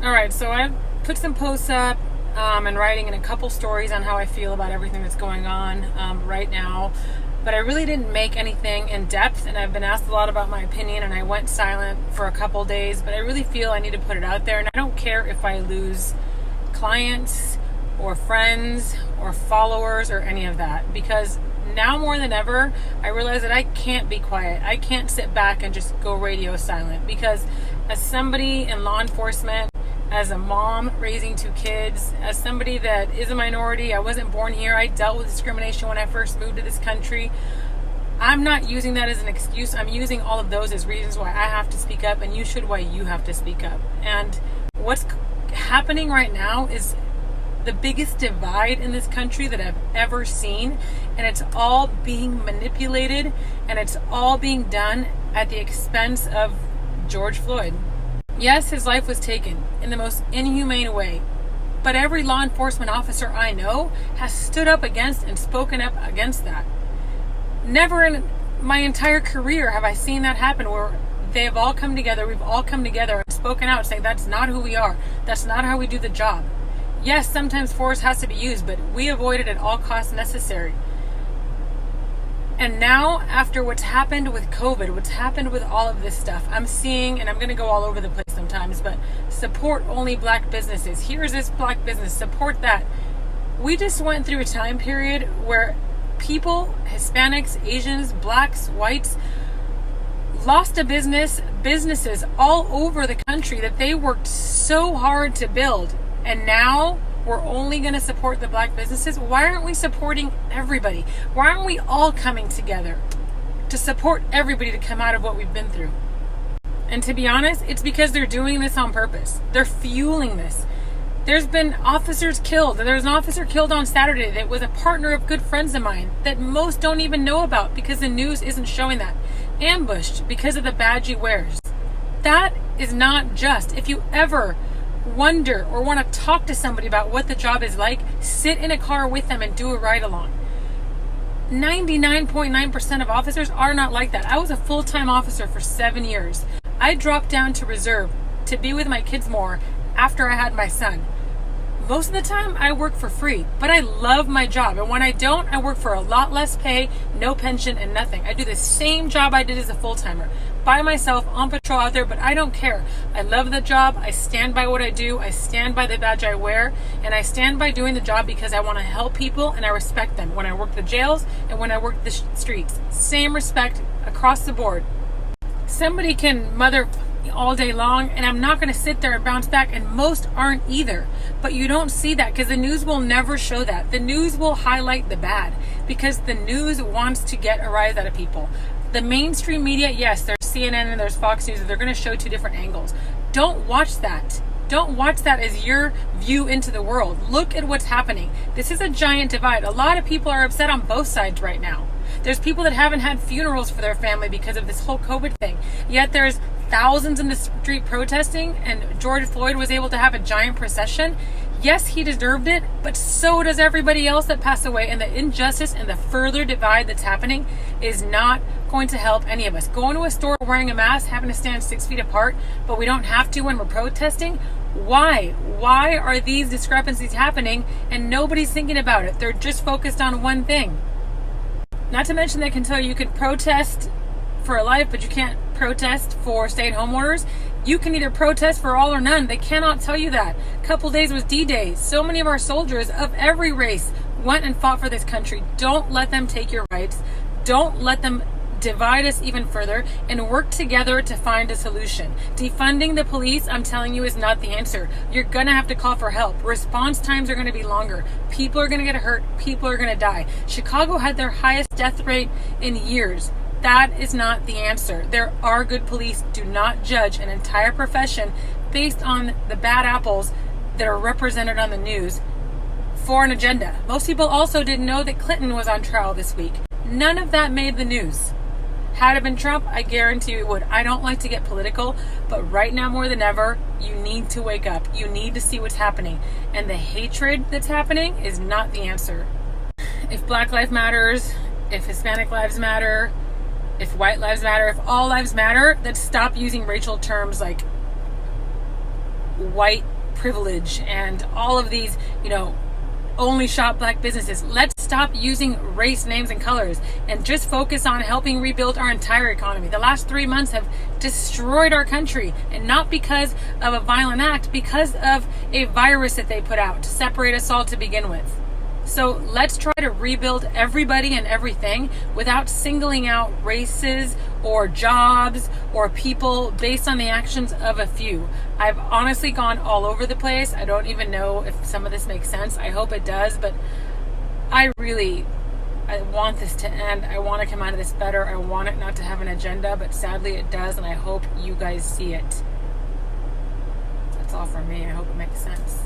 All right, so I've put some posts up and writing in a couple stories on how I feel about everything that's going on right now, but I really didn't make anything in depth, and I've been asked a lot about my opinion, and I went silent for a couple days, but I really feel I need to put it out there, and I don't care if I lose clients or friends or followers or any of that, because now more than ever, I realize that I can't be quiet. I can't sit back and just go radio silent, because as somebody in law enforcement, as a mom raising 2 kids, as somebody that is a minority, I wasn't born here, I dealt with discrimination when I first moved to this country. I'm not using that as an excuse. I'm using all of those as reasons why I have to speak up, and you should why you have to speak up. And what's happening right now is the biggest divide in this country that I've ever seen, and it's all being manipulated, and it's all being done at the expense of George Floyd. Yes, his life was taken in the most inhumane way, but every law enforcement officer I know has stood up against and spoken up against that. Never in my entire career have I seen that happen, where they have all come together, we've all come together and spoken out saying that's not who we are, that's not how we do the job. Yes, sometimes force has to be used, but we avoid it at all costs necessary. And now, after what's happened with COVID, what's happened with all of this stuff, I'm seeing, and I'm going to go all over the place sometimes, but support only black businesses. Here's this black business, support that. We just went through a time period where people, Hispanics, Asians, blacks, whites, lost a businesses all over the country that they worked so hard to build. And now we're only going to support the black businesses. Why aren't we supporting everybody? Why aren't we all coming together to support everybody to come out of what we've been through? And to be honest, it's because they're doing this on purpose. They're fueling this. There's been officers killed. There's an officer killed on Saturday that was a partner of good friends of mine that most don't even know about because the news isn't showing that. Ambushed because of the badge he wears. That is not just. If you ever wonder or want to talk to somebody about what the job is like, sit in a car with them and do a ride along. 99.9% of officers are not like that. I was a full-time officer for 7 years. I dropped down to reserve to be with my kids more after I had my son. Most of the time I work for free, but I love my job. And when I don't, I work for a lot less pay, no pension, and nothing. I do the same job I did as a full-timer, by myself, on patrol out there, but I don't care. I love the job. I stand by what I do. I stand by the badge I wear, and I stand by doing the job because I want to help people and I respect them. When I work the jails and when I work the streets, same respect across the board. Somebody can mother all day long, and I'm not going to sit there and bounce back, and most aren't either. But you don't see that because the news will never show that. The news will highlight the bad because the news wants to get a rise out of people. The mainstream media, yes, there's CNN and there's Fox News, and they're going to show 2 different angles. Don't watch that. Don't watch that as your view into the world. Look at what's happening. This is a giant divide. A lot of people are upset on both sides right now. There's people that haven't had funerals for their family because of this whole COVID thing. Yet there's thousands in the street protesting, and George Floyd was able to have a giant procession. Yes, he deserved it, but so does everybody else that passed away. And the injustice and the further divide that's happening is not going to help any of us. Going to a store wearing a mask, having to stand 6 feet apart, but we don't have to when we're protesting. Why? Why are these discrepancies happening and nobody's thinking about it? They're just focused on one thing. Not to mention they can tell you can protest for a life, but you can't protest for stay-at-home orders. You can either protest for all or none. They cannot tell you that. A couple days was D-Day. So many of our soldiers of every race went and fought for this country. Don't let them take your rights. Don't let them divide us even further, and work together to find a solution. Defunding the police, I'm telling you, is not the answer. You're going to have to call for help. Response times are going to be longer. People are going to get hurt. People are going to die. Chicago had their highest death rate in years. That is not the answer. There are good police. Do not judge an entire profession based on the bad apples that are represented on the news for an agenda. Most people also didn't know that Clinton was on trial this week. None of that made the news. Had it been Trump, I guarantee you it would. I don't like to get political, but right now more than ever, you need to wake up. You need to see what's happening. And the hatred that's happening is not the answer. If Black lives matters, if Hispanic lives matter, if white lives matter, if all lives matter, then stop using racial terms like white privilege and all of these, only shop black businesses. Let's stop using race, names, and colors and just focus on helping rebuild our entire economy. The last 3 months have destroyed our country, and not because of a violent act, because of a virus that they put out to separate us all to begin with. So let's try to rebuild everybody and everything without singling out races or jobs or people based on the actions of a few. I've honestly gone all over the place. I don't even know if some of this makes sense. I hope it does, but I want this to end. I want to come out of this better. I want it not to have an agenda, but sadly it does, and I hope you guys see it. That's all from me. I hope it makes sense.